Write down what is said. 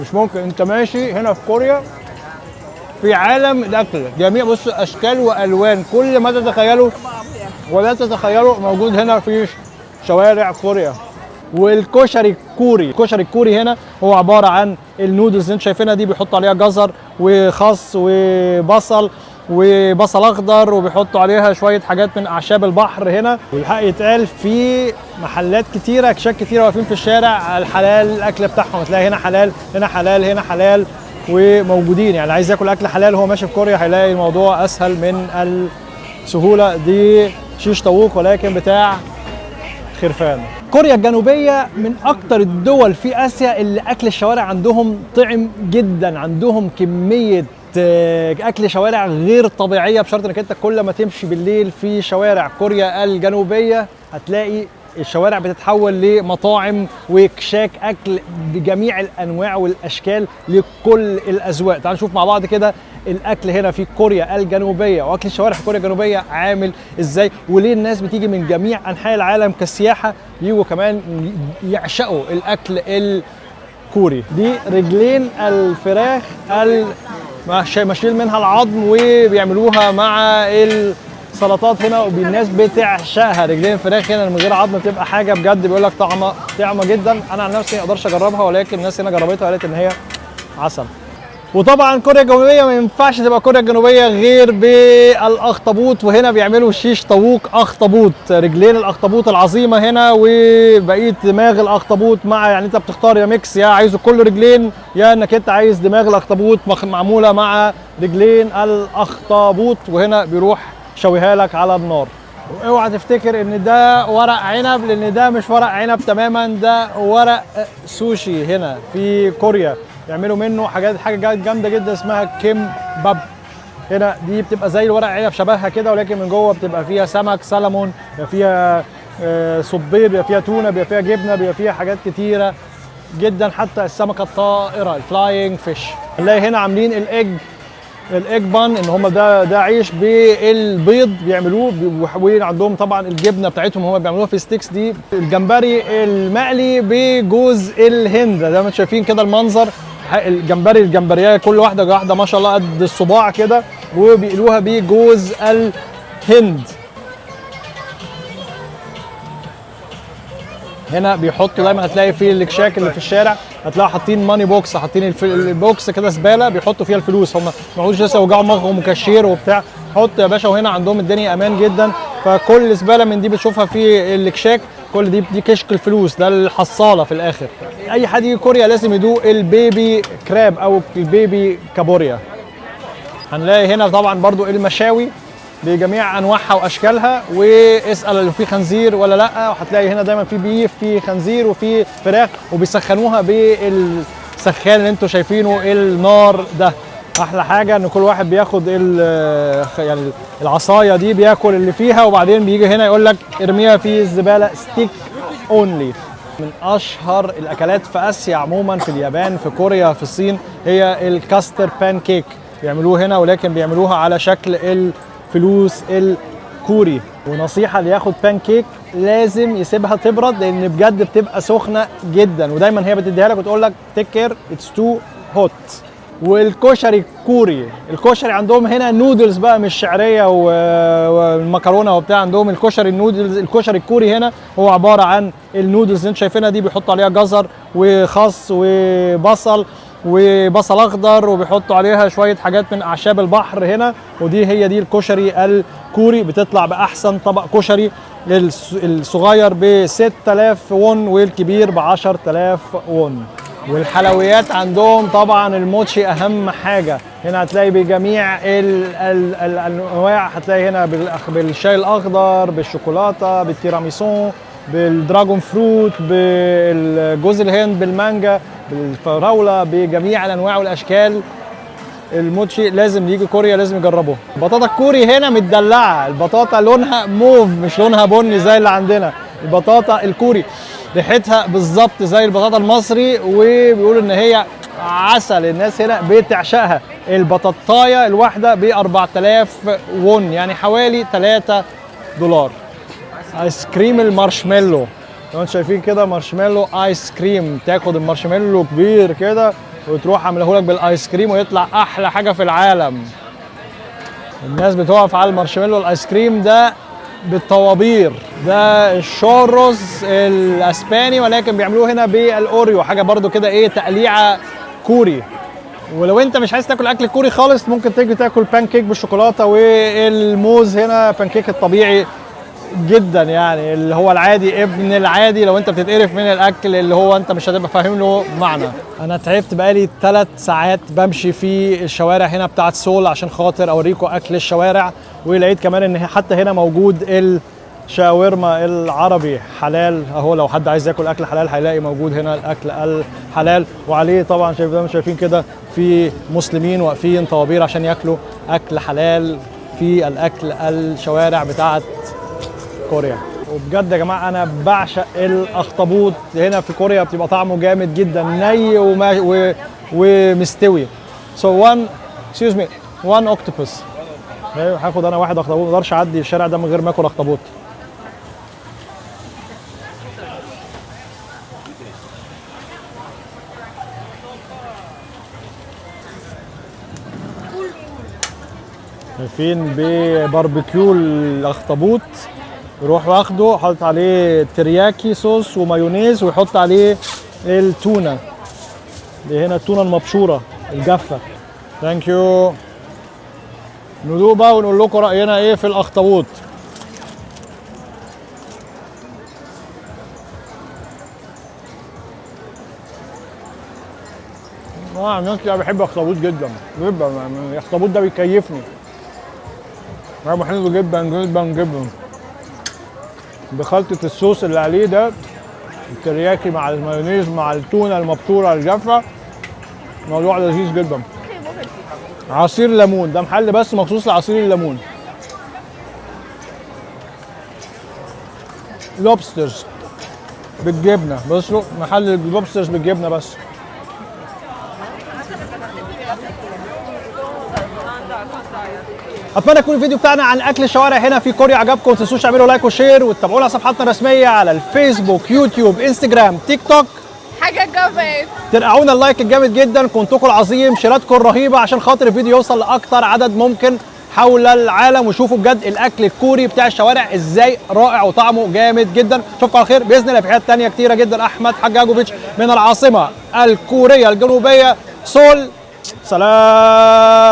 مش ممكن، انت ماشي هنا في كوريا في عالم الاكل، جميع بص اشكال والوان، كل ما تتخيله ولا تتخيله موجود هنا في شوارع كوريا. والكشري الكوري، الكشري الكوري هنا هو عباره عن النودلز اللي انت شايفينها دي، بيحطوا عليها جزر وخس وبصل اخضر، وبيحطوا عليها شويه حاجات من اعشاب البحر هنا. والحق يتقال في محلات كتيره، كشاك كتيره واقفين في الشارع الحلال الاكل بتاعهم، تلاقي هنا حلال هنا حلال هنا حلال وموجودين. يعني عايز ياكل اكل حلال هو ماشي في كوريا هيلاقي الموضوع اسهل من السهوله دي. شيش طاووق ولكن بتاع خرفان. كوريا الجنوبية من أكتر الدول في آسيا اللي أكل الشوارع عندهم طعم جدا، عندهم كمية أكل شوارع غير طبيعية، بشرط إنك أنت كل ما تمشي بالليل في شوارع كوريا الجنوبية هتلاقي الشوارع بتتحول لمطاعم وكشاك اكل بجميع الانواع والاشكال لكل الاذواق. تعالوا نشوف مع بعض كده الاكل هنا في كوريا الجنوبيه واكل الشوارع في كوريا الجنوبيه عامل ازاي، وليه الناس بتيجي من جميع انحاء العالم كسياحه يجوا كمان يعشقوا الاكل الكوري. دي رجلين الفراخ ماشيين منها العظم وبيعملوها مع سلطات هنا، والناس بتعشقها. رجلين فراخ هنا من غير عظم بتبقى حاجه بجد بيقول لك طعمه جدا. انا عن نفسي ما اقدرش اجربها، ولكن الناس هنا جربتها وقالت ان هي عسل. وطبعا كوريا الجنوبيه ما ينفعش تبقى كوريا الجنوبيه غير بالاخطبوط، وهنا بيعملوا شيش طاووق اخطبوط، رجلين الاخطبوط العظيمه هنا وبقيه دماغ الاخطبوط مع، يعني انت بتختار يا ميكس يا عايزه كله رجلين يا انك انت عايز دماغ الاخطبوط معموله مع رجلين الاخطبوط، وهنا بيروح شويها لك على النار. واوعى تفتكر ان ده ورق عنب، لان ده مش ورق عنب تماما، ده ورق سوشي. هنا في كوريا يعملوا منه حاجه جامده جدا اسمها كيم باب. هنا دي بتبقى زي الورق عنب شبهها كده، ولكن من جوه بتبقى فيها سمك سلمون، بيبقى فيها صبيط، بيبقى فيها تونه، بيبقى فيها جبنه، بيبقى فيها حاجات كتيره جدا، حتى السمكه الطائره الفلاينج فيش. نلاقي هنا عاملين الايج بان، ان هم ده عيش بالبيض بيعملوه، وعندهم طبعا الجبنه بتاعتهم هم بيعملوها في ستيكس. دي الجمبري المقلي بجوز الهند، زي ما انتم شايفين كده المنظر. الجمبريه كل واحده ما شاء الله قد الصباع كده، وبيقلوها بجوز الهند. هنا بيحطوا دايما، هتلاقي في الكشاك اللي في الشارع هتلاقوا حاطين ماني بوكس، حاطين البوكس كده زباله بيحطوا فيها الفلوس. هم ما يقعدوش لسه يوجعوا دماغهم وكاشير وبتاع، حط يا باشا. وهنا عندهم الدنيا امان جدا، فكل زباله من دي بتشوفها في الكشاك كل دي كشك الفلوس، ده الحصاله في الاخر. اي حد يجي كوريا لازم يدوق البيبي كراب او البيبي كابوريا. هنلاقي هنا طبعا برضو المشاوي بجميع انواعها واشكالها، واسال لو في خنزير ولا لا، وهتلاقي هنا دايما في بيف، في خنزير وفي فراخ، وبيسخنوها بالسخان اللي انتوا شايفينه النار ده. احلى حاجه ان كل واحد بياخد يعني العصايه دي بياكل اللي فيها، وبعدين بيجي هنا يقول لك ارميها في الزباله ستيك اونلي. من اشهر الاكلات في اسيا عموما، في اليابان في كوريا في الصين، هي الكاستر بان كيك. بيعملوه هنا ولكن بيعملوها على شكل الفلوس الكوري. ونصيحه اللي ياخد بان كيك لازم يسيبها تبرد، لان بجد بتبقى سخنه جدا، ودايما هي بتديها لك وتقول لك تيك كير اتس تو هوت. والكشري الكوري، الكشري عندهم هنا نودلز بقى مش شعريه والمكرونه وبتاع، عندهم الكشري النودلز. الكشري الكوري هنا هو عباره عن النودلز اللي انت شايفينها دي، بيحطوا عليها جزر وخس وبصل اخضر، وبيحطوا عليها شويه حاجات من اعشاب البحر هنا. هي دي الكشري الكوري. بتطلع باحسن طبق كشري، الصغير ب 6000 وون والكبير ب 10000 وون. والحلويات عندهم طبعا الموتشي اهم حاجه. هنا هتلاقي بجميع الانواع، هتلاقي هنا بالشاي الاخضر، بالشوكولاته، بالتيراميسو، بالدراجون فروت، بالجوز الهند، بالمانجا، بالفراوله، بجميع الانواع والاشكال. الموتشي لازم يجي كوريا لازم يجربوه. البطاطا الكوري هنا متدلعه، البطاطا لونها موف مش لونها بني زي اللي عندنا. البطاطا الكوري ريحتها بالظبط زي البطاطا المصري، وبيقولوا ان هي عسل. الناس هنا بتعشقها. البطاطايه الواحده ب 4000 وون، يعني حوالي 3 دولار. ايس كريم المارشميلو، لو انتم شايفين كده مارشميلو ايس كريم، تاخد المارشميلو كبير كده وتروح عامله لك بالايس كريم ويطلع احلى حاجه في العالم. الناس بتقف على المارشميلو الايس كريم ده بالطوابير. ده الشورروز الاسباني ولكن بيعملوه هنا بالاوريو، حاجه برضو كده ايه تقليعه كوري. ولو انت مش عايز تاكل اكل كوري خالص ممكن تيجي تاكل بانكيك بالشوكولاته والموز. هنا بانكيك الطبيعي جدا يعني اللي هو العادي ابن العادي، لو انت بتتقرف من الاكل اللي هو انت مش هتبقى فاهم له معنى. انا تعبت بقالي 3 ساعات بمشي في الشوارع هنا بتاعت سول عشان خاطر اوريكم اكل الشوارع، ولقيت كمان ان حتى هنا موجود الشاورما العربي حلال اهو. لو حد عايز ياكل اكل حلال هيلاقي موجود هنا الاكل الحلال، وعليه طبعا شايفين كده في مسلمين واقفين طوابير عشان ياكلوا اكل حلال في الاكل الشوارع بتاعت كوريا. وبجد يا جماعه انا بعشق الاخطبوط هنا في كوريا، بتبقى طعمه جامد جدا ني ومستوي. excuse me one octopus. هاخد انا واحد اخطبوط، ما اقدرش اعدي الشارع ده من غير ما اكل اخطبوط. شايفين بباربيكيو الاخطبوط، يروح واخده حاطط عليه ترياكي صوص ومايونيز ويحط عليه التونه دي هنا، التونه المبشوره الجافه. ثانك يو. ندوق بقى ونقول لكم راينا ايه في الاخطبوط. الناس انا بحب الاخطبوط جدا جدا، الاخطبوط ده بيكيفني، طعمه حلو جدا جدا جدا بخلطة الصوص اللي عليه ده، الترياكي مع المايونيز مع التونة المبشورة الجافة، موضوع لذيذ جدا. عصير ليمون، ده محل بس مخصوص لعصير الليمون. لوبسترز بالجبنة، بصوا محل اللوبسترز بالجبنة بس. اتمنى يكون الفيديو بتاعنا عن اكل الشوارع هنا في كوريا عجبكم. ما تنسوش تعملوا لايك وشير وتتابعونا على صفحاتنا الرسميه على الفيسبوك يوتيوب انستجرام تيك توك. حاجه جامد. ترقعونا اللايك الجامد جدا، كنتوكم العظيم، شيراتكم الرهيبه عشان خاطر الفيديو يوصل لاكتر عدد ممكن حول العالم، وشوفوا بجد الاكل الكوري بتاع الشوارع ازاي رائع وطعمه جامد جدا. اشوفكم على خير باذن الله في حاجات ثانيه كتيره جدا. احمد حجاجوفيتش من العاصمه الكوريه الجنوبيه سول. سلام.